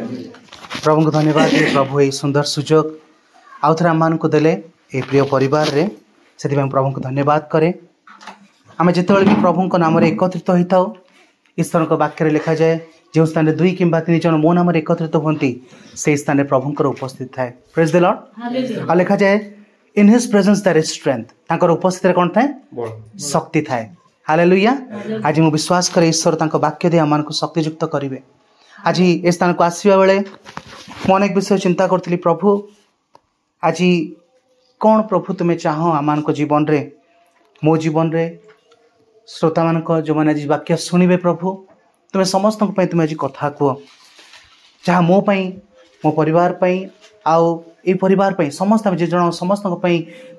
प्रभु को धन्यवाद जे प्रभु ये सुंदर सुजोग आउ थे आम को देले ए प्रिय परिवार रे से प्रभु को धन्यवाद करे। आम जिते भी प्रभु को नाम एकत्रित होता ईश्वर को वाक्य लिखा जाए जो स्थान 2 किंबा 3 जन मो नाम एकत्रित होती से स्थान प्रभुंकर उपस्थित थाए। Praise the Lord. आ लिखा जाए in his presence there is strength. तांकर उपस्थित कौन थाए? शक्ति थाए। हालेलुया। आज मु विश्वास करे ईश्वर तांको वाक्य दे आमान को शक्तियुक्त करिवे। आज ए स्थान को आसीबा बेले मु अनेक विषय चिंता करतली प्रभु आज कौन प्रभु तुम्हें चाहो आमान को जीवन रे मो जीवन रे श्रोता मान को जो मैंने आज वाक्य शुणवे प्रभु तुम्हें समस्त तुम्हें आज कथा कह जहाँ मो पाई मो परिवार आउ ये परिवार समस्त जे जन समस्त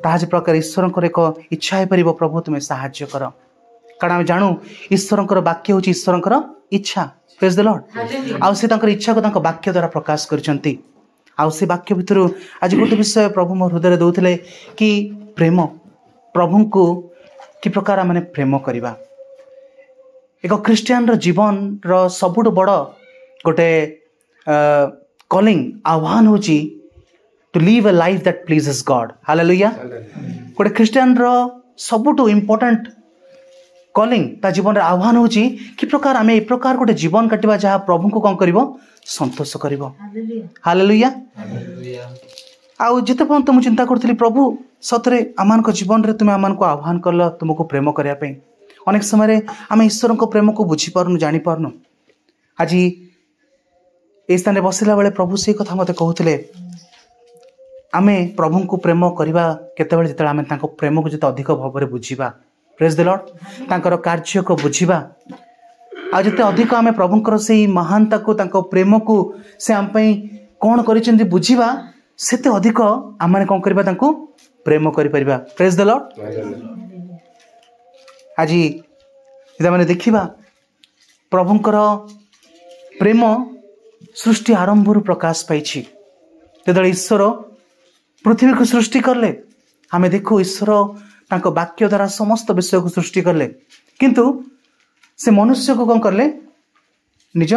ताज प्रकार ईश्वर एक इच्छा हो पार प्रभु तुम्हें साहाय्य कर कारण आम जानू ईश्वर वाक्य हूँ ईश्वर इच्छा। Praise the Lord. आउ से इच्छा को वाक्य द्वारा प्रकाश करछंती। आउ से वाक्य भितर आज गोटे विषय प्रभु मो हृदय दौले कि प्रेम प्रभु को कि प्रकार माने प्रेम करवा एक ख्रिस्टियान रो जीवन रो सबुठ बड़ गोटे कॉलिंग आह्वान होची to live a life that pleases God. Hallelujah. गोटे ख्रिस्टियान रो सबुठ इम्पोर्टेंट कॉलिंग ता जीवन रे आह्वान होची कि प्रकार आमे ए प्रकार गोटे जीवन काटिबा जहाँ प्रभु को कौन करिवो संतोष करिवो। हालेलुया। आउ जिते पर्यंत मुझे चिंता करथली प्रभु सतरे आमान को जीवन रे तुम आमान को आह्वान करल तुमको प्रेम करिया पे अनेक समय आम ईश्वर को प्रेम को बुझी पारनु जानी पारनु। आज ए स्थान बसिला बेले प्रभु से कथा मते कहउतले आमे प्रभु को प्रेम करवा केते बेले जते आमे तांको प्रेम को जते अधिक भाव बुझीबा। Praise the Lord. तांकर कार्य को बुझीबा आ जते अधिक आमे प्रभुंकर से महानता को तांको प्रेम को से आम पई कोन करिसेंती बुझीबा सेते अधिक आम माने कोन करबा तांको प्रेम करि परिबा। Praise the Lord. आज इदा माने देखिबा प्रभुंकर प्रेम सृष्टि आरंभ रु प्रकाश पाइछि। तेदळे ईश्वर पृथ्वी को सृष्टि करले आमे देखो ईश्वर तांको वाक्य द्वारा समस्त विषय को सृष्टि करले किंतु से मनुष्य को कौन करले निज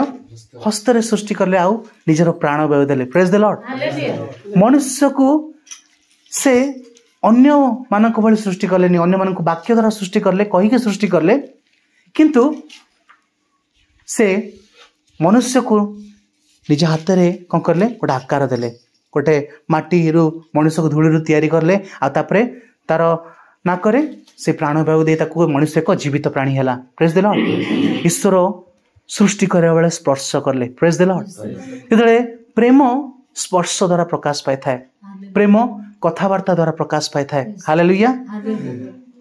हस्त रे सृष्टि करले आउ निजर प्राण वायु देले। Praise the Lord. मनुष्य को से अन्य मानक भली सृष्टि करले नि अन्य मानक वाक्य द्वारा सृष्टि करले कहि के सृष्टि करले किंतु से मनुष्य को निज हाथ रे कौन करले गोटे आकार देले गोटे माटी रु मनुष्य को धूली रु तैयारी करले आ तापरे तार नाकरे से प्राण वायु दे ताको मनुष्य को जीवित प्राणी हैला। Praise the Lord. ईश्वर सृष्टि करे बेले स्पर्श करले। Praise the Lord. जेतले प्रेम स्पर्श द्वारा प्रकाश पाई थाए प्रेम कथावार्ता द्वारा प्रकाश पाई थाए। हालेलुया।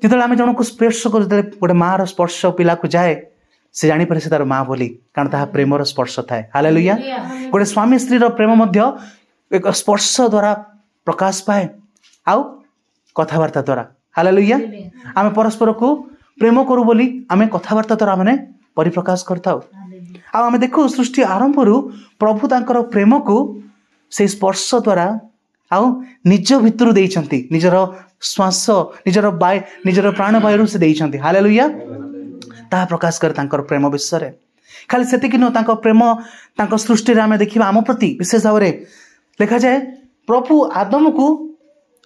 जेतले आमे जणको स्पर्श कर गोटे माँ रो स्पर्श पिला को जाए से जानी पारे से तार माँ बोली कारण ताहा प्रेम रो स्पर्श थाए। हालेलुया। गोटे स्वामी स्त्री रो प्रेम मध्य एक स्पर्श द्वारा प्रकाश पाए आउ कथावार्ता द्वारा। हालेलुया। आमे परस्पर को प्रेम करू बोली आमे कथावार्ता द्वारा माने परिप्रकाश करताउ। आ आमे देखो सृष्टि आरंभ रु प्रभु तांकर प्रेम को से स्पर्श द्वारा आउ निज भितरु देइछंती निजर श्वास निजर प्राण वायु से देइछंती। हालेलुया। ता प्रकाश कर तांकर प्रेम विषय रे खाली सेति कि न तांकर प्रेम तांकर सृष्टि रे आमे देखिबा आम प्रति विशेष भाव रे लिखा जाए प्रभु आदम को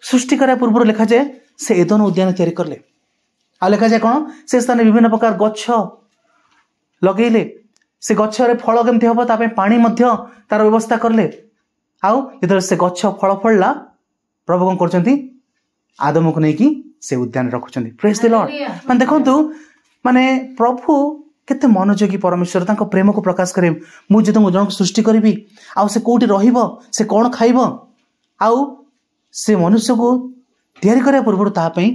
सृष्टि करा पूर्व लिखा जाए से एदन उद्यान तैयारी करले आ लिखा जाए कौन से स्थान विभिन्न प्रकार गच्छ लगेले से गच्छरे फल केमती हम तापे पानी मध्य तार व्यवस्था करले आउ जब से गच्छ फल फलला प्रभु कौन करछंती आदम को नहीं से उद्यान रखुछंती। Praise the Lord. माने देखंतु माने प्रभु केते मनोयोगी परमेश्वर तांको प्रेम को प्रकाश करे मु जे तुम जन को सृष्टि करबी आउ से कोठी रहिबो से कोन खाइबो आउ से मनुष्य को तैयारी करिया पूर्व ता पई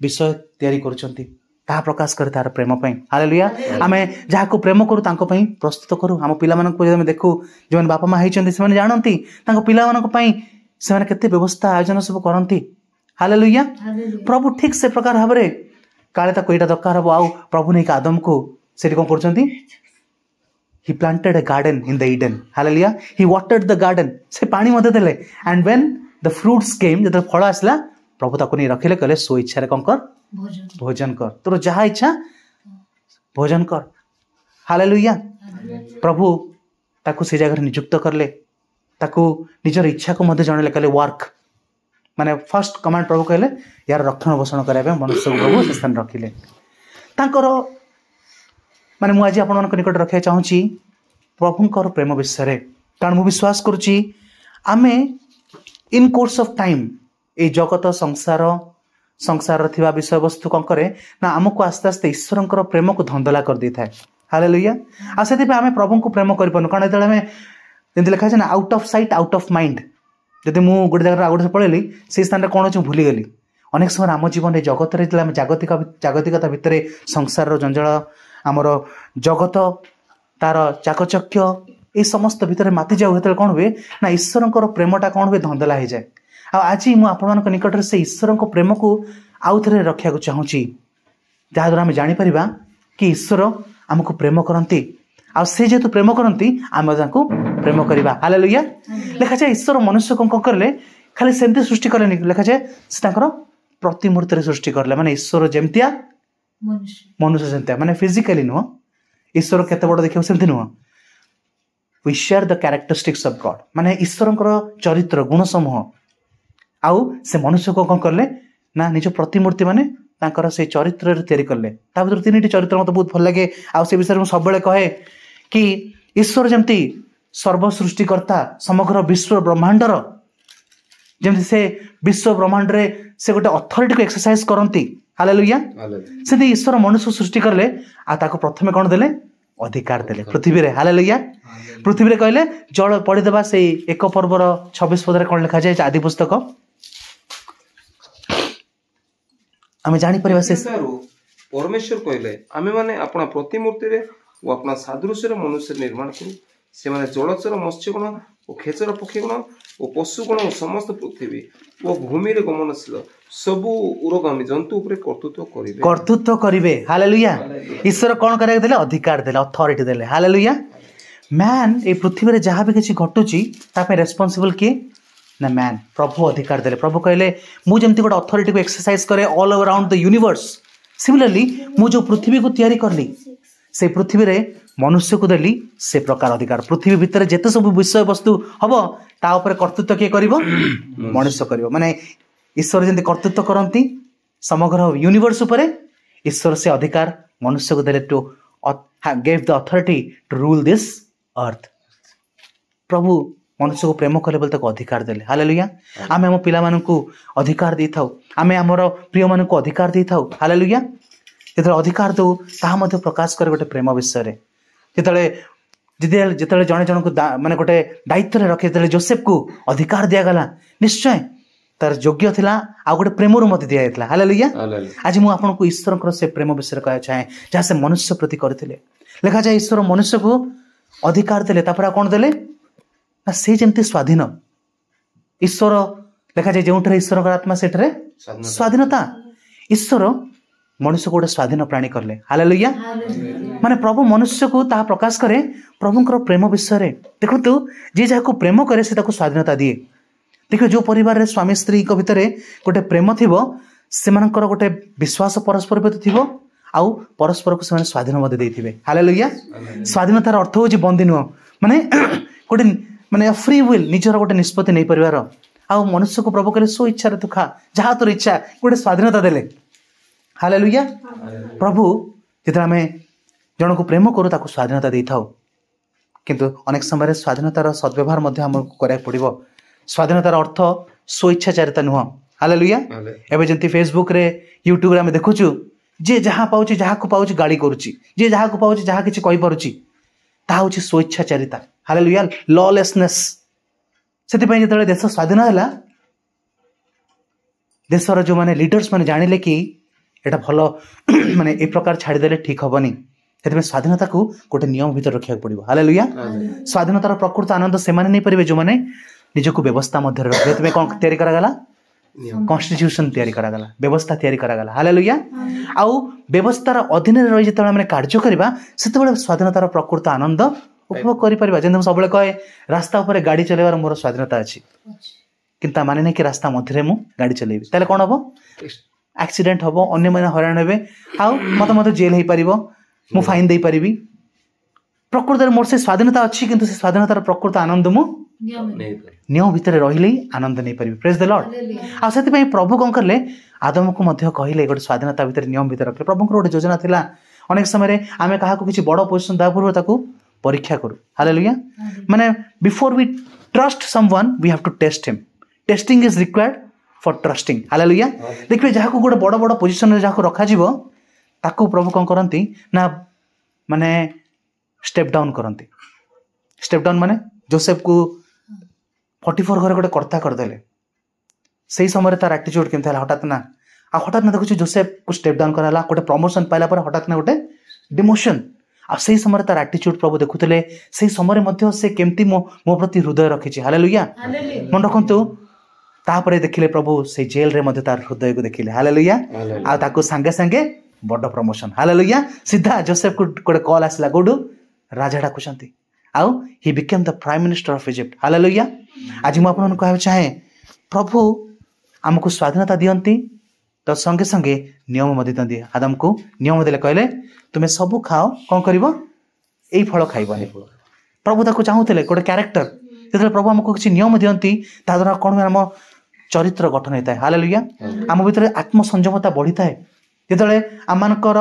विषय तैयारी करूछंती ता प्रकाश करे तार प्रेम पई। हालेलुया। आमे जहा को प्रेम करू तांको पई प्रस्तुत करू हम पिला मानन को जे देखू जोन बापा मा हेचंती से माने जानंती तांको पिला मानन को पई से माने केते व्यवस्था आयोजन सब करंती। हालेलुया। प्रभु ठीक से प्रकार भाबरे काले ता कोइटा दरकार हबो आउ प्रभु ने आदम को सेठी कोन करछंती he planted a garden in the Eden. Hallelujah. He watered the garden. से पानी मते देले and when the fruits came जब फल आसला प्रभु ताको नहीं रखिले कहले सो इच्छा रे कोन कर भोजन कर तोर जहा इच्छा भोजन कर। हालेलुया। प्रभु ताकू से जगह नियुक्त करले ताकू निजर इच्छा को मध्य जणले कहले वर्क माने फर्स्ट कमांड प्रभु कहले यार रक्षण पोषण करबे मनुष्य को प्रभु से स्थान रखिले तांकर माने मु आज आपन निकट रखिया चाहूची प्रभुंकर प्रेम विषय रे कारण मु विश्वास करूची आमे इन कोर्स ऑफ टाइम ए जगत संसार थिबा विषय वस्तु कौन करे ना आमको आस्ते आस्ते ईश्वर प्रेम को धंधला कर दी थाए हालेलुया आ से आम प्रभु को प्रेम कर कारण जो आम जमी लिखा ना out of sight out of mind जब मु गोटे जगह आउ गोटे पलैली से स्थान कौन अच्छे भूलीगली अनेक समय आम जीवन में जगत जागतिकता भितर संसार जंजाल आमर जगत तार चाकचक्य ये समस्त भितर माति जाऊ जो कौन हुए ना ईश्वर प्रेमटा कौन हुए धंधला हो जाए आज मुझे निकट से ईश्वर प्रेम को आउ थे रखा चाहूँगी जहाद्वारा आम जापर कि ईश्वर आमको प्रेम करती आ से जेहेतु प्रेम करती आम प्रेम करवा हालेलुया लिखा जाए ईश्वर मनुष्य को कौन कले खाली सेमती सृष्टि कले लिखा जाए से प्रतिमूर्ति सृष्टि करले माने ईश्वर जमतिया मनुष्य जमतिया माने फिजिकली नुह ईश्वर केते बड़ देखियो सेमती नुह we share the characteristics of God माने ईश्वर चरित्र गुण समूह आउ से मनुष्य को कौन करले ना निज प्रतिमूर्ति माने तांकर से चरित्र तैयारी करले ता भीतर तीन चरित्र मत बहुत भल लगे आ से विषय में सब कहे कि ईश्वर जमती सर्व सृष्टिकर्ता समग्र विश्व ब्रह्मांडर जमती से विश्व ब्रह्मांड रे से गोटे अथॉरिटी को एक्सरसाइज करती हालेलुया से ईश्वर मनुष्य सृष्टि करले आ ताको प्रथमे कौन देले अधिकार देले पृथ्वी रे हालेलुया पृथ्वी रे कहले जल पड़ी देबा से एक पर्वर 26 पद रे कौन लिखा जाए आदि पुस्तक आम जापर से परमेश्वर कहले आमे माने अपना प्रतिमूर्ति रे और अपना सादृश्य मनुष्य निर्माण करू से माने जलचर मत्स्यगण और खेचर पक्षीगण और पशुगण और समस्त पृथ्वी और भूमि रे गमनशील सबु उरगामी जंतु उपरे कर्तृत्व करिवे हालेलुया ईश्वर कौन करके देले अधिकार देले अथॉरिटी देले हालेलुया मैन ए पृथ्वी रे जहाँ भी किसी घटुची तापे रेस्पॉन्सिबल किए ना मैन प्रभु अधिकार देले प्रभु कहले मु जमती गोटे अथॉरिटी को एक्सरसाइज करे all around the universe similarly मु जो पृथ्वी को तैयारी करली से पृथ्वी रे मनुष्य को देली से प्रकार अधिकार पृथ्वी भितर जेते सब विषय वस्तु हबो ता ऊपर कर्तृत्व किए करिवो मनुष्य करिवो माने ईश्वर जंती कर्तृत्व करंती समग्र यूनिवर्स ऊपर ईश्वर से अधिकार मनुष्य को देले to gave the authority to rule this earth प्रभु मनुष्य को प्रेम कले बोलते अधिकार देले हालेलुया आमे हम पिला मानकू अधिकार दे थाउ आमे हमर प्रिय मानकू अधिकार दे थाउ हालेलुया जेतले अधिकार दो ताहा मध्ये प्रकाश करे गोटे प्रेम विषय रे जेतले जणे जण को माने गोटे दायित्व रे रखे जेतले जोसेफ को अधिकार दिया गला निश्चय तार योग्य थिला आ गोटे प्रेम रो मते दिया जायतला हालेलुया आज मु आपन को ईश्वर से प्रेम विषय कहया चाहे जहाँ से मनुष्य प्रति करथिले लिखा जाय ईश्वर मनुष्य को अधिकार देले तापर कोन देले ना से जमती स्वाधीन ईश्वर लिखा जाए जो ईश्वर आत्मा से स्वाधीनता ईश्वर मनुष्य को गोटे स्वाधीन प्राणी करले हालेलुया माने प्रभु मनुष्य को ता प्रकाश करे प्रभुंकर प्रेम विषय रे देखो तो जे जाको प्रेम करे से ताको स्वाधीनता दिए देखो जो परिवार रे स्वामी स्त्री को भितरे गोटे प्रेम थिबो सेमानकर गोटे विश्वास परस्पर प्रति थिबो आउ परस्पर को से स्वाधीन मते देथिबे हालेलुया स्वाधीनतार अर्थ हो बंदी नुह माने गोटे माने फ्री विल निजर गोटे निष्पत्ति नहीं परिवार आ मनुष्य को प्रभु करे सो इच्छा तू खा जहाँ तोर इच्छा गोटे स्वाधीनता देले हालेलुया प्रभु जिते आम जन को प्रेम करू ताको स्वाधीनता दे थाउ किंतु अनेक समय स्वाधीनतार सद्व्यवहार आमको कराया पड़ो स्वाधीनतार अर्थ सो इच्छाचारिता नुह हालेलुया एवं जमी फेसबुक रे यूट्यूब रे आम देखुचु जे जहाँ पाउची जहाँ को पाउची गाड़ी करुची जे जहाँ को पाउची जहाँ किसी कहि पारुची ताहा होची स्वेच्छाचारिता हालेलुया लॉलेसनेस से जो देश स्वाधीन है देशर जो माने लीडर्स माने जानिले कि एटा भलो माने ए प्रकार छाड़ीदेले ठीक हेनी से स्वाधीनता को गोटे नियम भीतर रखा पड़ो हालेलुया स्वाधीनतार प्रकृत आनंद से नहीं पारे जो मैंने निजक व्यवस्था मध्य रखे कौन तैयारी करागला कॉन्स्टिट्यूशन तैयारी करागला व्यवस्था तैयारी करागला हालेलुया आउ व्यवस्थार अधीन रही जो मैंने कार्य करवा से स्वाधीनतार प्रकृत आनंद उपभोग कर जब सब कहे रास्ता उपर गाड़ी चलेबार मोर स्वाधीनता अच्छी किंतु माने नहीं कि रास्ता मध्य मु गाड़ी चलेबी ताले कौन हम एक्सीडेंट हम अन्य मैंने हराण हे आउ मत जेल हो पार मु फाइन दे पारि प्रकृत मोर से स्वाधीनता अच्छी किंतु से स्वाधीनतार प्रकृत आनंद मु नियम भितर रहिले आनंद नहीं पारि प्रेज द लॉर्ड आ सेति प्रभु कौन करले आदम को मध्य कहले गोटे स्वाधीनता भितर नियम भितर रखले प्रभु गोटे योजना थिला अनेक समय आमे काहा को किछि बड़ पोजीशन दा पूर्व ताकू परीक्षा करू हालेलुया माने before we trust someone we have to test him testing is required for trusting hallelujah देखिए जहाँ को गोटे बड़ बड़ पोजीशन रे जहाँ को रखा जीवो ताकू प्रभु कौन करंती ना माने स्टेप डाउन करंती स्टेप डाउन माने जोसेफ को 44 घरे गोटे कर्ता करदेले से समय तार एटीट्यूड केमता हठात ना देखु जोसेफ को स्टेप डाउन कराला गोटे प्रमोशन पाइला पर हठात ना गोटे डिमोशन आ से समय तार एटीट्यूड प्रभु देखुले से समय मध्य से केमती मो प्रति हृदय रखिछि हालेलुया मन रखंतु तापरे देखिले प्रभु से जेल रे मध्य तार हृदय को देखिले हालेलुया आ ताको संगे संगे बड़ प्रमोशन हालेलुया सीधा जोसेफ को गोटे कॉल आसला गोडू राजा डाकुचंती आउ he became the prime minister of Egypt hallelujah आज मु आपन कहब चाहे प्रभु हमको स्वाधीनता दियंती तो संगे संगे नियम मध्य दियंती आदम को नियम देले कहले तुमे सब खाओ कौन करिवो एई फल खाइबनी प्रभु ताको चाहूतले गोटे कैरेक्टर जेतले प्रभु हमको किछि नियम दियंती ता द्वारा कोन हम चरित्र गठन होता है हालेलुया आम भितर आत्म संयमता बढ़ी थाए जेतले आमानकर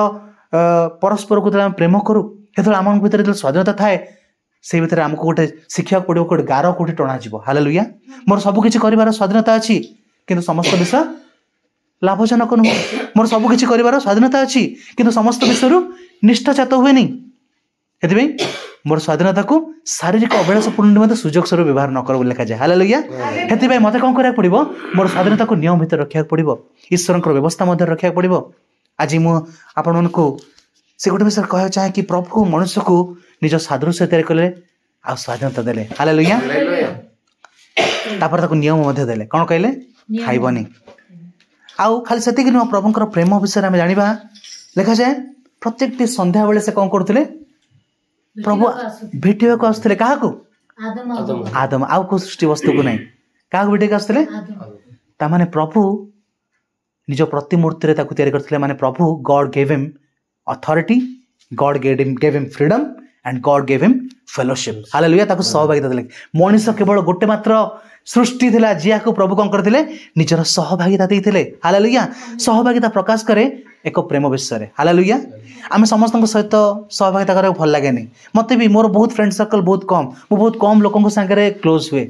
परस्पर को प्रेम करू जेतले आम भितर स्वाधीनता थाए से भितर आमको गोटे शिक्षा पड़ो गोटे गार कोठी टणा जीवो हालेलुया मोर सब किछि करिवार स्वाधीनता अछि किंतु समस्त विषय लाभजनक नुह मोर सब किछि करिवार स्वाधीनता अछि किंतु समस्त विषय निष्ठाचात हुए नहीं हेतु मोर स्वाधीनता को शारीरिक अभिलाषपूर्ण निमंते सुजोग स्वरूप व्यवहार न कर लिखा जाए हालेलुया हेतु मते कौन करा पड़ो मोर स्वाधीनता को नियम भितर रखा पड़ो ईश्वर व्यवस्था मध्य रखा पड़ो आज मु आपण को से गोटे विषय कह चाहे कि प्रभु मनुष्य को निज सादृश्य तैयार कले आ स्वाधीनता देले हालेलुया तापर ताको नियम मध्य देले कौन कहले खाइबनी आउ खाली सेति कि प्रभुंकर प्रेम विषय आम जानिबा लिखा जाए प्रत्येक संध्या बेले से कौन करथिले प्रभु भेटिया को आसथिले काहा को आदम आउ को सृष्टि वस्तु को नहीं काहा को भेटिया को आसथिले ता माने प्रभु निज प्रतिमूर्ति रे ताको तैयार करथिले माने प्रभु God gave him authority God gave him freedom and God gave him fellowship hallelujah ताको सहभागिता देले मनुष्य केवल गोटे मात्र सृष्टि थिला जिया को प्रभु कौन करथिले निजर सहभागिता देइथिले हालेलुया सहभागिता प्रकाश करे एक प्रेम विषय रे हालेलुया आमे समस्त सहित सहभागिता करे भल लागे नहीं मते भी मोर बहुत फ्रेंड सर्कल बहुत कम मु बहुत कम लोकन संगे क्लोज हुए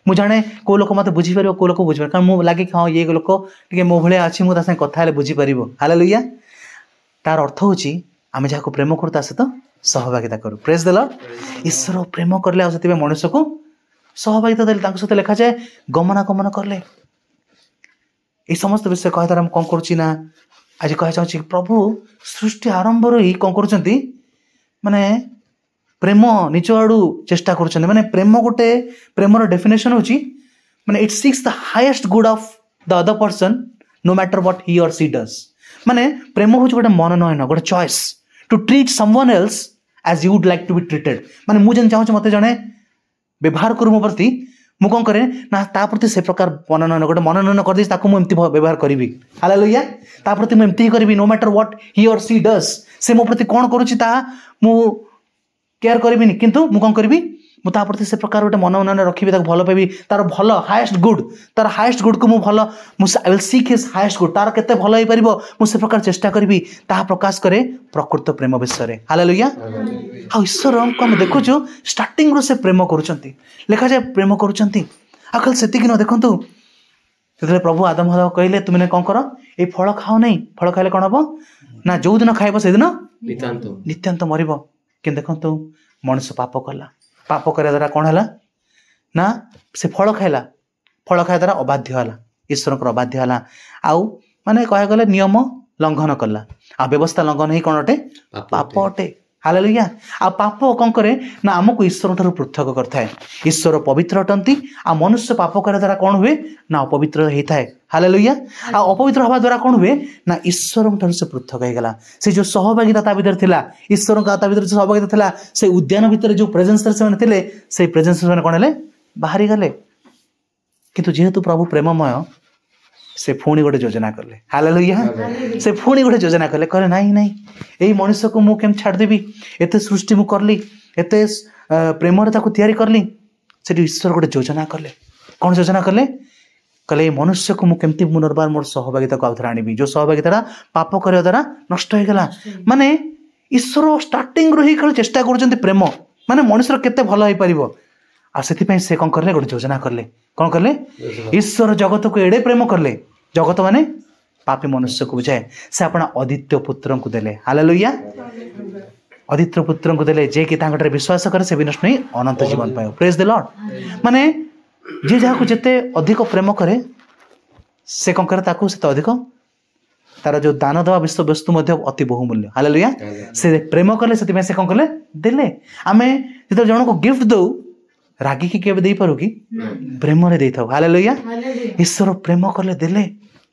मु जाने को लोक मते बुझी परिबो को लोक बुझी पर कारण मु लागे हां ये लोक टिके मो भले अछि मु ता संगे कथा ले बुझी परिबो हालेलुया तार अर्थ होची आमे जाको प्रेम करता से तो सहभागिता करू प्रेज द लॉर्ड ईश्वर प्रेम करले आ सतिबे मनुष्य को सहभागिता देले ताको सते लिखा जाए गमनागमन करले ए समस्त विषय कह तार हम कोन करछि ना आज कह चाहछि प्रभु सृष्टि आरंभ रो ही कोन करछंती माने प्रेम निज आड़ू चेष्टा करछंती माने प्रेम गोटे प्रेमर डेफिनेशन होछि माने it seeks the highest good of the other person no matter what he or she does माने प्रेम होछि गोटे मनोनयन गोटे choice to treat someone else as you would like to be treated माने मु जन चाहछि मते जने व्यवहार करू मो प्रति मु कौन करे ना ता प्रति से प्रकार मनोनयन गोटे मनोनयन कर दी ताको मु एमती व्यवहार करिवि हालेलुया ता प्रति मु एमती करिवि no matter what he or she does से मो प्रति कोन करूछि ता मु केयर करिविनी किंतु मु कौन करिवि मु ता प्रति से प्रकार गोटे मनोनयन रखिबि ताको भलो पाइबि तार भलो हाईएस्ट गुड को मु भलो मु I will seek his highest good तार केते भलो होई परिबो मु से प्रकार चेष्टा करिवि ता प्रकाश करे प्रकृत प्रेम विषय रे हालेलुया आ ईश्वर को हम देखुछु स्टार्टिंग रो से प्रेम करूचंती लिखा जाए प्रेम करूचंती आखल सेति कि न देखंतु सेतले प्रभु आदम हवा कहले तुमने कोन करो ए फल खाओ नहीं फल खाइले कोन हबो ना जो दिन खाइबो से दिन नित्यांत मरिबो कि देखंतु मनुष्य पाप करे द्वारा कौन है ना से फल खाइला फल खाया द्वारा अबाध्य है ईश्वर को अबाध्य है आउ माने कह गले नियम लंघन कला आ व्यवस्था लंघन ही कौन अटे पाप अटे हालेलुया आ पाप कौन करे ना आमको ईश्वर ठारू पृथक करथाए ईश्वर पवित्र अटंती आ मनुष्य पाप करे द्वारा कौन हुए ना अपवित्र होता है हालेलुया आ अपवित्र हवा द्वारा कौन हुए ना ईश्वर ठारू से पृथक हो गला से जो सहभागिता भीतर थिला ईश्वर का भीतर सहभागिता थिला से उद्यान भीतर जो प्रेजेंस से थिले से प्रेजेंस कौन हेले बाहरी गले किंतु जेहेतु प्रभु प्रेममय से पुणी गोटे योजना कले हालेलुया से पुणी गोटे योजना कले कहले नहीं नहीं यही मनुष्य को मुझे केम छाड़देवी एत सृष्टि मुझे करली एत प्रेम तैयारी करली से ईश्वर गोटे योजना कले कौन योजना कले कहले मनुष्य को मुझे पुनर्बार मोर सहभागिता को आउथरा आनी जो सहभागिता पाप करने द्वारा नष्ट हो गला माने ईश्वर स्टार्टिंग रू ही चेष्टा कर प्रेम माने मनुष्य केते भल हो पार आ से कौन करले गोटे योजना करले कौन करले ईश्वर जगत को एड़े प्रेम करले जगत माने पापी मनुष्य को बुझाए से अपना अद्वितीय पुत्र को देले हालेलुया अद्वितीय पुत्र को देले जे कि तांकटे विश्वास करे से विनष्ट नहीं अनंत जीवन पाए प्रेज द लॉर्ड माने जे जहाँ को जिते अधिक प्रेम करे से कौन करे ताकू से अधिक तार जो दान दवा विश्व वस्तु मध्य अति बहुमूल्य हालेलुया से प्रेम कले से कौन कले देले आमे जो जन को गिफ्ट दो रागी की केबे दे पारू कि प्रेम रे देथाउ हालेलुया ईश्वर प्रेम कले देले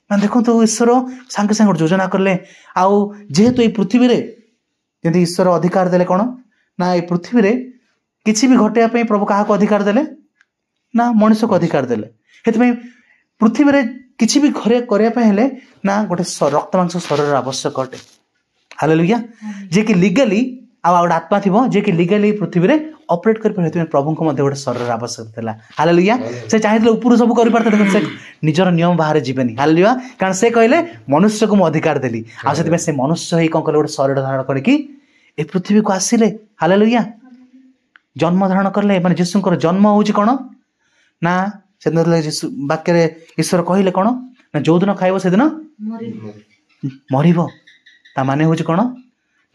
माने देखो तो ईश्वर संगे संगे योजना करले आउ जेहेतु ए पृथ्वी रे यदि ईश्वर अधिकार देले कोन ना ए पृथ्वी रे किछि भी घटिया पे प्रभु काहा को अधिकार देले ना मनुष्य को अधिकार देले हेतु पृथ्वी रे किछि भी घरे करिया पे हेले ना गोटे रक्त मांस शरीर आवश्यक अटे हालेलुया जे कि लीगली आ गोटे आत्मा थिबो जे कि लीगली पृथ्वी रे ऑपरेट कर पर प्रभु को मध्य गोटे शरीर आवश्यक थिला हालेलुया से चाहिए ऊपर सब कर पारते से निजर नियम बाहर जीवेनी हालेलुया कारण से कहले मनुष्य को मु अधिकार देली आ से मनुष्य ही कौन कले गोटे शरीर धारण करके ए पृथ्वी को आसिले हालेलुया जन्म धारण करले माने यीशुंकर जन्म होउची कोन ना से वाक्य ईश्वर कहले कौन ना जो दिन खाइब से दिन मरिबो ता माने होउची कोन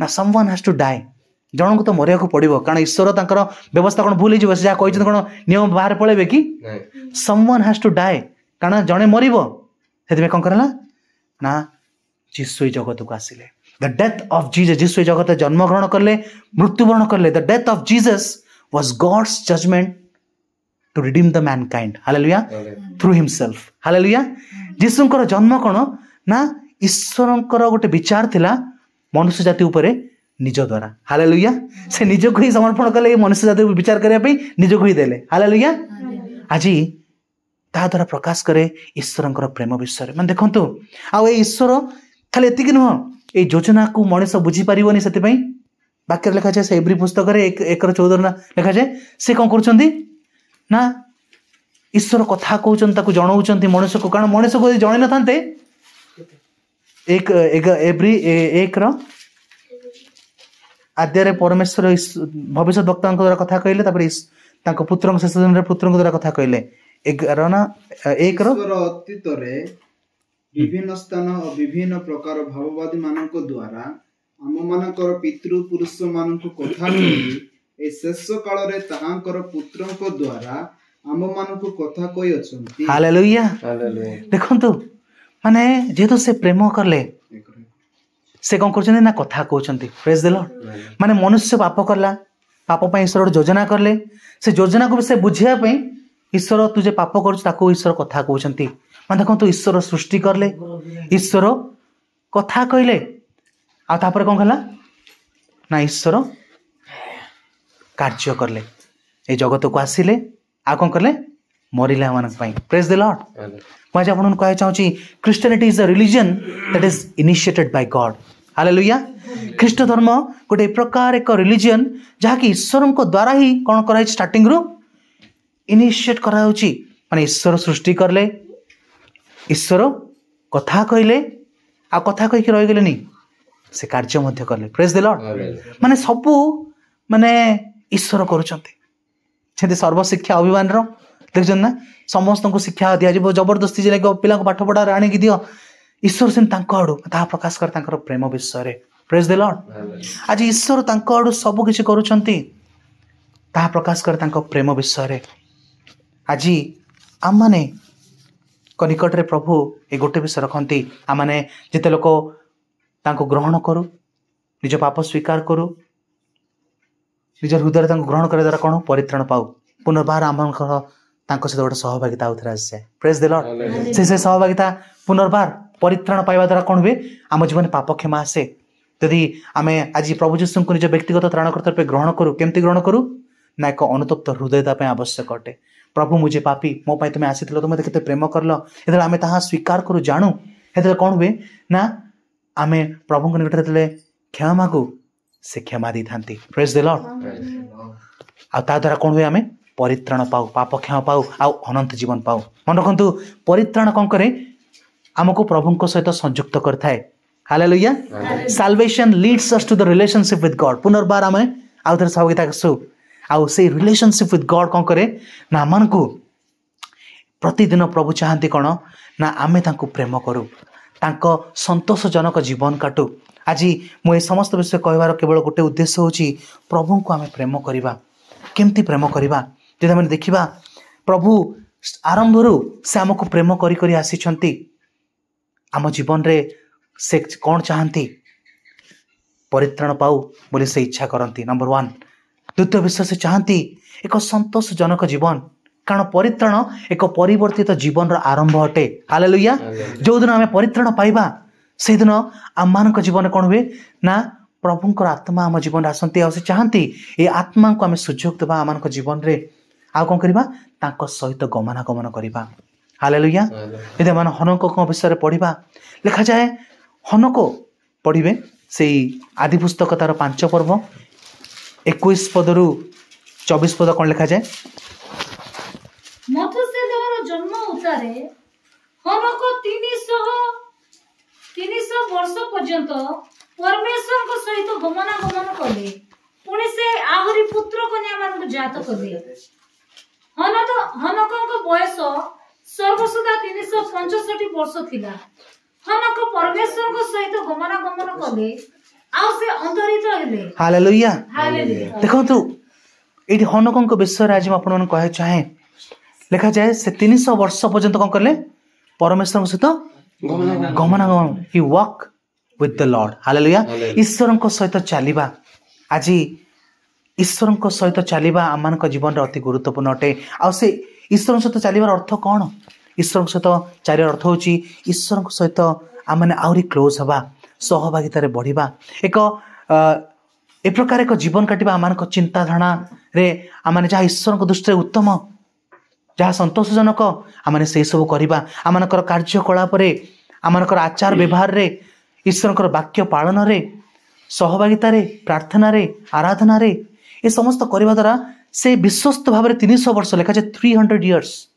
ना समवन हैज टू डाई जन को तो मरिया को पड़ो कारण ईश्वर तांकर व्यवस्था कौन भूल हो जहाँ कहते कौन नियम बाहर पड़े कि समवन हैज टू डाई कारण जड़े मरिबो से कौन करला ना जीशु जगत को आसिले the death of Jesus Jishu जगत जन्म ग्रहण करले मृत्युवरण करले the death of Jesus was God's judgement to redeem the mankind hallelujah through himself hallelujah जीशुंकर जन्म कोन ना ईश्वरंकर गोटे विचार थिला मनुष्य जाति उपरे निज द्वारा हालेलुया से निज को ही समर्पण कले मनुष्य जाति विचार करने पे निज को ही देले हालेलुया आज ता द्वारा प्रकाश करे ईश्वरंकर प्रेम विषय माने देखंतु आ ए ईश्वर खाली एतिक नुह ए योजना को मनुष्य बुझी पारिबोनी सेति पई वाक्य लिखा जाय से एवरी पुस्तक रे 1:14 लिखा जाय से कोन करचंदी ना ईश्वर कथा कहउचन ताकू जणाउचंती मनुष्य को कारण मनुष्य को जणे न थांते एक एवरी 1 आद्य परमेश्वर भविष्य वक्ता द्वारा कथा कहले तापर पुत्र शेष दिन पुत्र द्वारा कथा कहले 11 ना 1 अतीत विभिन्न स्थान और विभिन्न प्रकार भाववादी मानक द्वारा आम मानकर पितृ पुरुष मानक कथा कही ए शेष काल रे ताहांकर पुत्रक द्वारा आम मानक कथा कही अछंती हालेलुया देखंतु माने जेतो से प्रेम करले से कौन कर ना कथा कहते प्रेज द लॉर्ड माने मनुष्य पाप करला पाप पर ईश्वर योजना करले से योजना को भी से बुझापी ईश्वर तुझे पाप कर ईश्वर कथा कहते माने देखो ईश्वर सृष्टि करले ईश्वर कथा कहले आपर कौन कला ना ईश्वर कार्य करले ए जगत को आसिले आ कौन करले मरिला मान प्रेज द लॉर्ड मुझे आपन कह चाहूँगी Christianity is a religion that is initiated by God hallelujah ख्रीष्ट धर्म गोटे प्रकार एक रिलीजन जहाँकि ईश्वर द्वारा ही कौन कर स्टार्टिंग रु इनिशिएट करा माने ईश्वर सृष्टि करले ईश्वर कथा कहले आ कथा कहीकि रही गले से कार्य मध्य करले प्रेज द लॉर्ड माने सबू माने ईश्वर करुछंती सर्वशिक्षा अभिमान रो देखछन ना समस्त को शिक्षा दिया जिवो जबरदस्ती जे पिला को पाठ पढ़ा आनी कि दियो ईश्वर से तांको आडू ता प्रकाश कर तांकर प्रेम विषय रे प्रेज द लॉर्ड आज ईश्वर तांको आडू सब किछि करूछंती ता प्रकाश कर तांको प्रेम विषय रे आज आम माने निकट रे प्रभु ए गोटे विषय रखंती आम माने जेते लोक तांको ग्रहण करू निज पाप स्वीकार करू निज हृदय तांको ग्रहण करे द्वारा कोन परित्राण पाऊ पुनर्बार आमनकर तांको सहित गोटे सहभागिता उतरा आसे प्रेज द लॉर्ड से सहभागिता पुनर्बार परित्राण पाइबा द्वारा कौन हुए आम जीवन पाप क्षमा आसे यदि आम आज प्रभु जीशु को निज व्यक्तिगत त्राणकर्ता रूप ग्रहण करूँ केमती ग्रहण करूँ ना एक अनुतप्त हृदयता आवश्यक अटे। प्रभु मुझे पापी मो पाई तुम आसी तुम मत प्रेम करल ये आम ता स्वीकार करूँ जानू ये कौन हुए ना आम प्रभु निकट क्षमा मागू से क्षमा दी था। Praise the Lord. आ द्वारा कौन हुए आम परित्राण पाऊ पाप क्षमा पाऊ आउ अनंत जीवन पाऊ। मन रखु परित्राण कौन करे आमको प्रभु सहित संयुक्त करथाए। Hallelujah. Salvation leads us to the relationship with God. पुनर्बार आम आउ थे सहभागिता करसु आउ से रिलेशनशिप विथ गॉड कौन करे ना आम को प्रतिदिन प्रभु चाहती कौन ना आमे तांको प्रेम करूँ तांको संतोषजनक जीवन काटू। आज मुझे समस्त विषय कहबार केवल गोटे उद्देश्य होची प्रभु को आम प्रेम करवा केमती प्रेम करवा। जब आम देखा प्रभु आरंभ से आमको प्रेम करी आसी आम जीवन रे से कौन चाहती परित्राण पाऊ बोली से इच्छा करती। नंबर 1। द्वितीय विषय से चाहती एक संतोषजनक जीवन कारण परित्राण एक परिवर्तित जीवन आरंभ अटे। हालेलुया। जो दिन आम परित्राण पाइबा से दिन आम मान जीवन कौन हुए ना प्रभुंकर आत्मा आम जीवन आसती आ चाहती ये आत्मा को आम सुजोग देवा आम जीवन रे आ कौन करवा तांको सहित गमनागमन करवा। हालेलुया। यदि आम हनक विषय पढ़ा लिखा जाए हनक पढ़े से आदि पुस्तक तार 5 पर्व 21 पदरु 24 पद कौन लिखा जाए मथुसेलहर जन्म उतारे हनक 300 वर्ष पर्यंत परमेश्वर को सहित गमनागमन कले पुणी से आहुरी पुत्र कन्या मान जात कले। हनक बयस सर्वसुदा 365 वर्ष थिला। हनक परमेश्वर को सहित गमनागमन कले आउ से अंतरित हेले। हालेलुया। हालेलुया। देखो ये हनक विषय आज आपन कहे चाहे लिखा जाए से 300 वर्ष पर्यंत कौन कले परमेश्वर सहित गमनागमन ही walk with the Lord. Hallelujah. ईश्वर सहित चलवा आज ईश्वर सहित चलवा आम जीवन अति गुरुत्वपूर्ण अटे। आ से ईश्वर सहित चलवार अर्थ कौन ईश्वर सहित चलियार अर्थ होची ईश्वर सहित आम मैंने आहरी क्लोज हवा सहभागितार बढ़िबा एक ए प्रकार एक जीवन काटिबा आम चिंताधारणा रे आम जहाँ ईश्वर दृष्टि उत्तम जहाँ संतोषजनक आम से सब करवा आम कार्यकलाप आम आचार व्यवहार रे ईश्वर वाक्य पालन रे सहभागितार प्रार्थना रे आराधना रे ये समस्त करने द्वारा से विश्वस्त भाव में 300 वर्ष लिखा जाए 300 इयर्स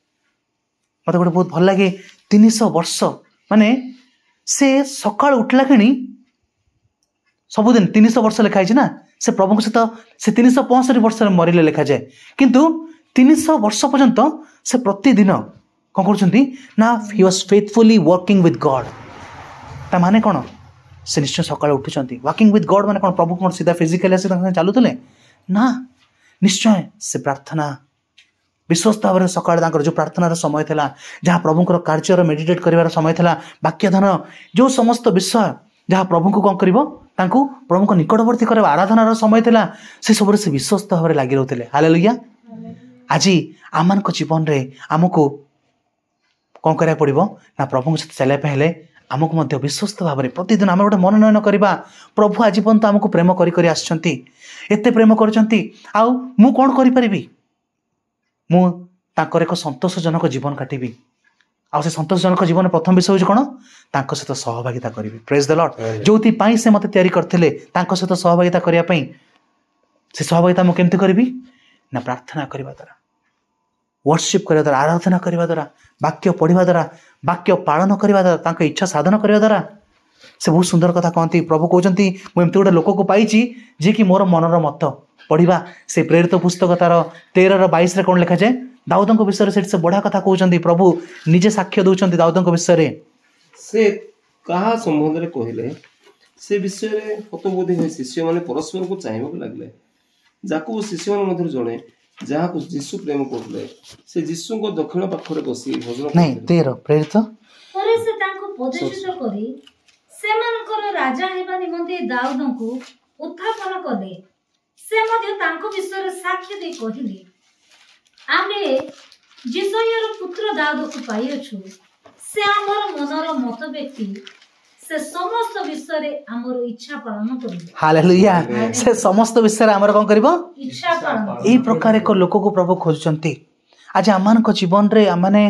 मत गोटे बहुत भल लगे 300 वर्ष माने से सकाल उठला कि सबुदिन 300 वर्ष लिखाई ना से प्रभु सहित से 365 वर्ष मरिले लिखा जाए किंतु 300 वर्ष पर्यंत से प्रतिदिन कौन करछंती ना he was faithfully working with God. ता माने कौन से निश्चय सकाल उठुचंती वर्किंग विथ गॉड माने कौन प्रभु कौन सीधा फिजिकली आसी चलुले ना निश्चय से प्रार्थना विश्वस्त भाव में सकाल जो प्रार्थनार समय था जहाँ प्रभुंर कार्य मेडिटेट कर समय था वाक्यधान जो समस्त विषय जहाँ प्रभु को कौन कर प्रभु को निकटवर्ती कर आराधनार समय था से सब से विश्वस्त भाव में लगी रोते। हालेलुया। आज आम जीवन में आमको कौन करा पड़ो ना प्रभु सहित चलने हेले आमको विश्वस्त भाव में प्रतिदिन आम गोटे मनोनयन करवा प्रभु आज पर्यंत आमको प्रेम करी आसछंती एते प्रेम करछंती आउ मु कौन करि परिबी मु ताकर एक संतोषजनक जीवन काटिबी आ से संतोषजनक जीवन प्रथम विषय होछि कोन तांको सहित सहभागिता करिबी। Praise the Lord. जोति पाई से मते तयारी करथिले तांको सहित सहभागिता करिया पई से सहभागिता मु केमति करिबी ना प्रार्थना करबा द्वारा वर्शिप करबा द्वारा आराधना करबा द्वारा वाक्य पढ़िबा द्वारा वाक्य पालन करबा द्वारा तांको इच्छा साधन करबा द्वारा से बहुत सुंदर कथा कहती प्रभु कहते मुझे गोटे लोक को पाई जी कि मोर मनर मत पढ़ा से प्रेरित पुस्तक तार 13:22 कौन लिखा जाए दाऊद विषय से बढ़िया कथा कहते प्रभु निजे साक्ष्य दौरान दाऊद विषय से कहा संबंध में कहले से विषय हतबोधी है शिष्य मैंने परस्पर को चाहिए लगे जाकू शिष्य मान जड़े जहाँ को जीशु प्रेम करते से जीशु को दक्षिण पाखरे बसी भोजन नहीं 13 प्रेरित परे से तांको पदच्युत करी सेमानकर राजा हेबा निमंते दाऊदଙ୍କୁ उत्थापन कले से मध्य तांको विषय साक्ष्य दे कहिले आमे जिसयर पुत्र दाऊद को पाइअछु से हमर मनर मत व्यक्ति से समस्त विषय रे हमर इच्छा पालन करिबो। हालेलुया से समस्त विषय हमर कोन करबो इच्छा पालन एई प्रकार एक लोक को प्रभु खोजचंती। आज आमान जीवन रे आमाने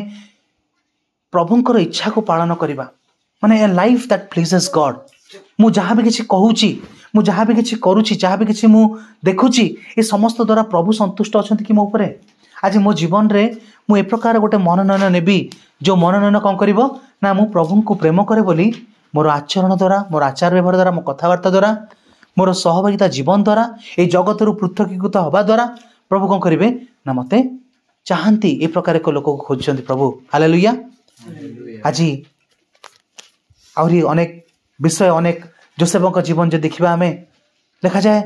प्रभुंकर इच्छा को पालन करबा माने ए लाइफ दैट प्लीजेस गॉड। मु जहाँ भी किसी कहूची मु जहाँ भी किसी करूची जहाँ भी किसी मु देखुची ए समस्त द्वारा प्रभु संतुष्ट अछंती कि मो ऊपर। आज मो जीवन रे मु ए प्रकार गोटे मनोनयन नेबी जो मनोनयन कौन करिवो ना मु प्रभु को प्रेम करे बोली मोर आचरण द्वारा मोर आचार व्यवहार द्वारा मो कथबार्ता द्वारा मोर सहभागिता जीवन द्वारा ए जगत रु पृथकीकृत हवा द्वारा प्रभु कौन करिवे ना मते चाहती ए प्रकार एक लोक को खोजचंती प्रभु। हालेलुया। आज आहरी अनेक विषय अनेक जोसेफ जीवन जो देखा आम देखा जाए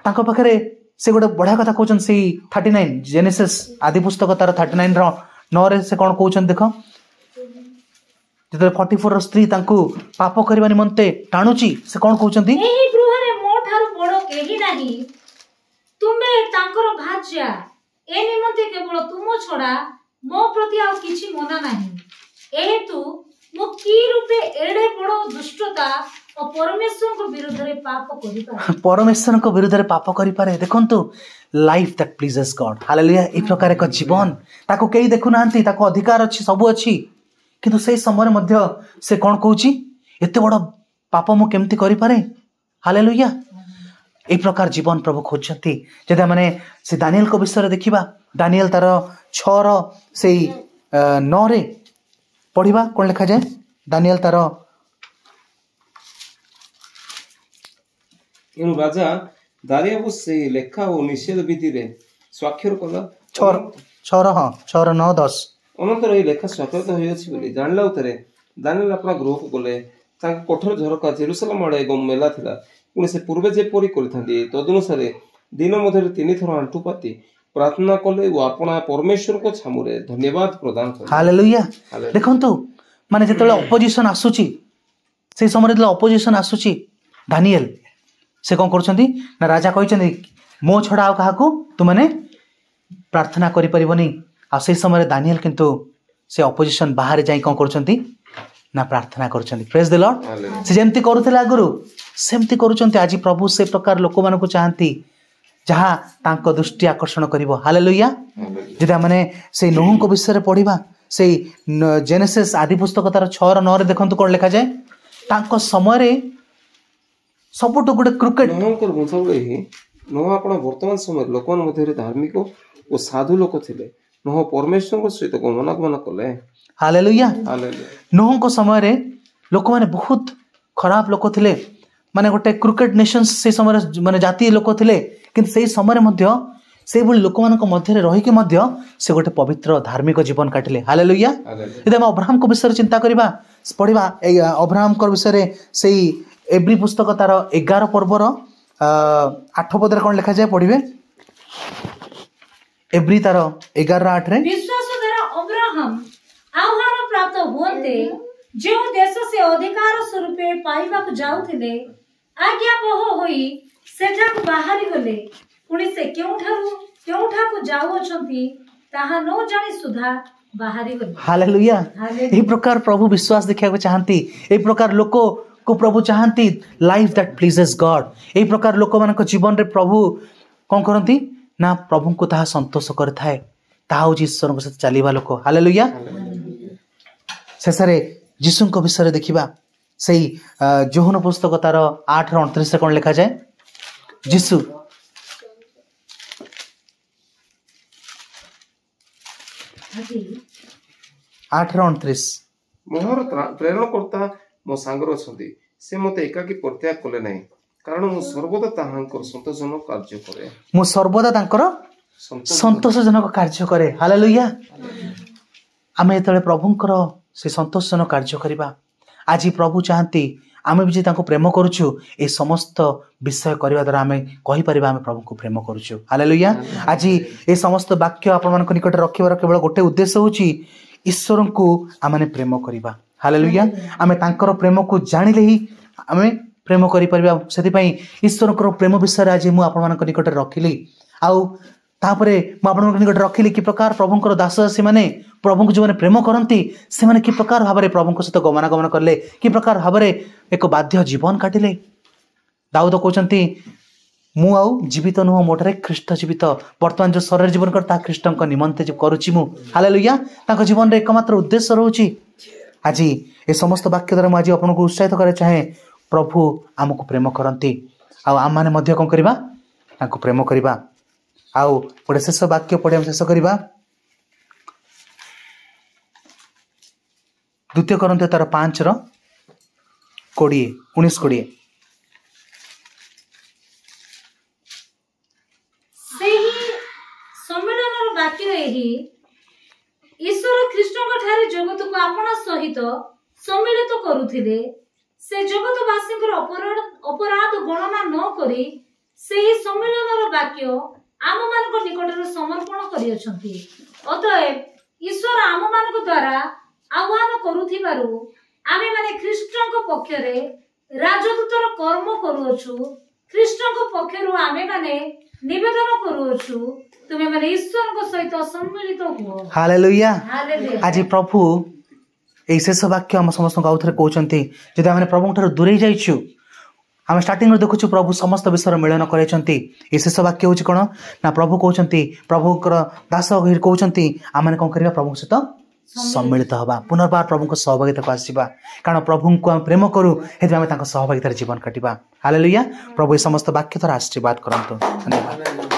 तांको पाखरे से गोटे बढ़िया कथा कहते से 39 जेनेसिस आदि पुस्तक तार 39 9 से कौन कहते देख जो 44 स्त्री तांको पाप करने निमंते टाणुची से कौन कहते एही गृहरे मो ठारू बड़ केही नाही तुमे तांकर भाज्या ए निमंते केवल तुम छड़ा मो प्रति आ किछि मना नाही एहेतु मो की रूपे एडे बड़ दुष्टता और परमेश्वर को विरुद्ध रे पाप करि पारे परमेश्वर को विरुद्ध रे पाप करि पारे। देखंतु life that pleases God. Hallelujah. ए प्रकार एक जीवन ताको केही देखु नांती ताको अधिकार अछि सब अछि किंतु से समय मध्य से कोन कहूची एते बड़ पाप मु केमती करि पारे। हालेलुया। ए प्रकार जीवन प्रभु खोजती। जदि माने से दानिएल को विषय देखिबा दानिएल तार 6 रो से 9 रे पढ़िबा कोन लिखा जाए दानिएल तार एनु राजा दारियाबुस से लेखा और निषेध विधि रे स्वाक्षर कला 6 9 10 अनंतर ए लेखा स्वाक्षरित होई अछि बोली जानला उतरे दानिएल अपना गृह को गले तांक कोठर झरका जेरुसलेम आड़े एवं मेला थिला पुणी से पूर्वे जेपरी करिथांती तदनुसारे दिन मध्य 3 थर आंटुपाती प्रार्थना कले वो अपना परमेश्वर को छामुरे धन्यवाद प्रदान कले। हालेलुया। देखंतु माने जेतले अपोजिशन आसुची से समय रे अपोजिशन आसुची दानिएल से कौन करछंती ना राजा कहछंती मो छड़ा आ काहाकू तु माने प्रार्थना करि परिबनी आ से समय दानिएल किंतु से अपोजिशन बाहर जाई कौन करछंती ना प्रार्थना करछंती। Praise the Lord. से जेमती करूथिला आगुरु सेमती करूछंती आज प्रभु से प्रकार लोक मानको चाहंती जहाँ तांको दृष्टि आकर्षण करिवो। हालेलुया। जेदा माने से नोह को विषय रे पढ़िबा से जेनेसिस आदि पुस्तक तार 6 9 रे देखंतु कोन लिखा जाए तांको समय रे सबटो गुटे क्रिकेट नोहकर मुताबिक ही नोह अपना वर्तमान समय लोकन मध्य धार्मिक और साधु लोक थिले नोह परमेश्वर सहित गमनागमन कले। हालेलुया। हालेलुया। नोह को समय रे लोक माने बहुत खराब लोक थिले माने गोटे क्रिकेट नेशंस से समय माने जातीय लोक थिले किंतु से समय मध्य से भली लोक मानक मध्य रही के मध्य से गोटे पवित्र धार्मिक जीवन काटिले। हालेलुया। यदि हम अब्राहम को विषय चिंता करिबा पढ़िबा अब्राहम को विषय से एब्री पुस्तक तार 11 पर्वर 8 पद रे कोन लिखा जाए पढ़िबे एब्री तार 11:8 रे विश्वास द्वारा अब्राहम आह्वान प्राप्त होते जो देश से अधिकार स्वरूपे पाइबा को जाउथिले आज्ञा बह होई सेठा को बाहरी गले पुणी से केउठा को जाउ अछंती ताहा न जानि सुधा बाहरी गले। हालेलुया। ए प्रकार प्रभु विश्वास देखिया को चाहंती ए प्रकार लोक को प्रभु चाहंती लाइफ दैट प्लीजेस गॉड। ए प्रकार लोक मानक जीवन रे प्रभु कोन करंती ना प्रभु को ताहा संतोष करथाए ताहा हो ईश्वर के साथ चलीबा लोक। हालेलुया। शेषरे यीशु को विषय देखिबा सेही जोहन पुस्तक तार 8:29 रे कोन लिखा जाए यीशु 8:29 मोहर प्रेरणकर्ता मो सांगर अछंती से मते एकाकी परित्याग कले नाही कारण मु सर्वदा ताहांकर संतोषजनक कार्य करे मु सर्वदा तांकर संतोषजनक कार्य करे। हालेलुया। आमे एतले प्रभुंकर से संतोषजनक कार्य करिबा आज प्रभु चाहती आमे भी जे तांको प्रेम करूछु ए समस्त विषय करबा द्वारा आमे कहि परिबा आमे प्रभु को प्रेम करूछु। हालेलुया। आज ए समस्त वाक्य आपण मानक निकट रखिबार केवल गोटे उद्देश्य होची ईश्वर को आमे प्रेम करिबा। हालेलुया। आमे तांकर प्रेम को जानिले ही आमे प्रेम करि परिबा। सेति पई ईश्वर को प्रेम विषय आज मु आपण मानक निकट रखिली आउ तापरे मु आपन निकट रखिली कि प्रकार प्रभुंकर दास से माने प्रभु को जो मैंने प्रेम करती से माने कि प्रकार भाव प्रभु सहित गमनागमन कले कि प्रकार भाव एक बाध्य जीवन काटिले। दाऊद कहते मु आउ जीवित नुह मोटे ख्रीष्ट जीवित वर्तमान जो शरीर जीवन कर ख्रीष्ट निमंते जो करुच्ची मु हालेलुया तांको जीवन रे एकमात्र उद्देश्य रोची। आज ए समस्त वाक्य द्वारा मुझे आपको उत्साहित करे चाहे प्रभु आमको प्रेम करती आम मैंने कौन करवा प्रेम करवा। आउ गोटे शेष वाक्य पढ़े हम शेष करवा 2 Corinthians तार 5:19-20 सम्मेलन वाक्य ईश्वर ख्रीष्ट जगत को आपण सहित सम्मिलित करुथिले से जगतवासी अपराध गणना न करी से सम्मेलन वाक्य आम मान निकट समर्पण करियछंती। अतएव ईश्वर आम मान द्वारा आह्वान करुथिबारु आमे माने ख्रीष्टक पक्षरे राजदूतर कर्म करूछु ख्रीष्टक पक्षरु आमे माने निवेदन करूछु तुमे माने ईश्वरक सहित सम्मिलित हो। हालेलुया। हालेलुया। आज प्रभु ए शेष वाक्य हम समस्त आउथरे कहउचंती जदि आमे प्रभु ठार दूरे जाइछु आम स्टार्टिंग देखु प्रभु समस्त विषय मिलन करते ये शेष वाक्य हूँ कौन ना प्रभु कहते प्रभुकर दास कहते आम मैंने कौन करवा प्रभु सहित सम्मिलित हवा पुनर्बार प्रभु सहभागिता को आसवा कारण प्रभु को आम प्रेम करूँ आम सहभागितार जीवन काटिबा। हालेलुया। प्रभु समस्त वाक्य द्वारा आशीर्वाद करंतु। धन्यवाद।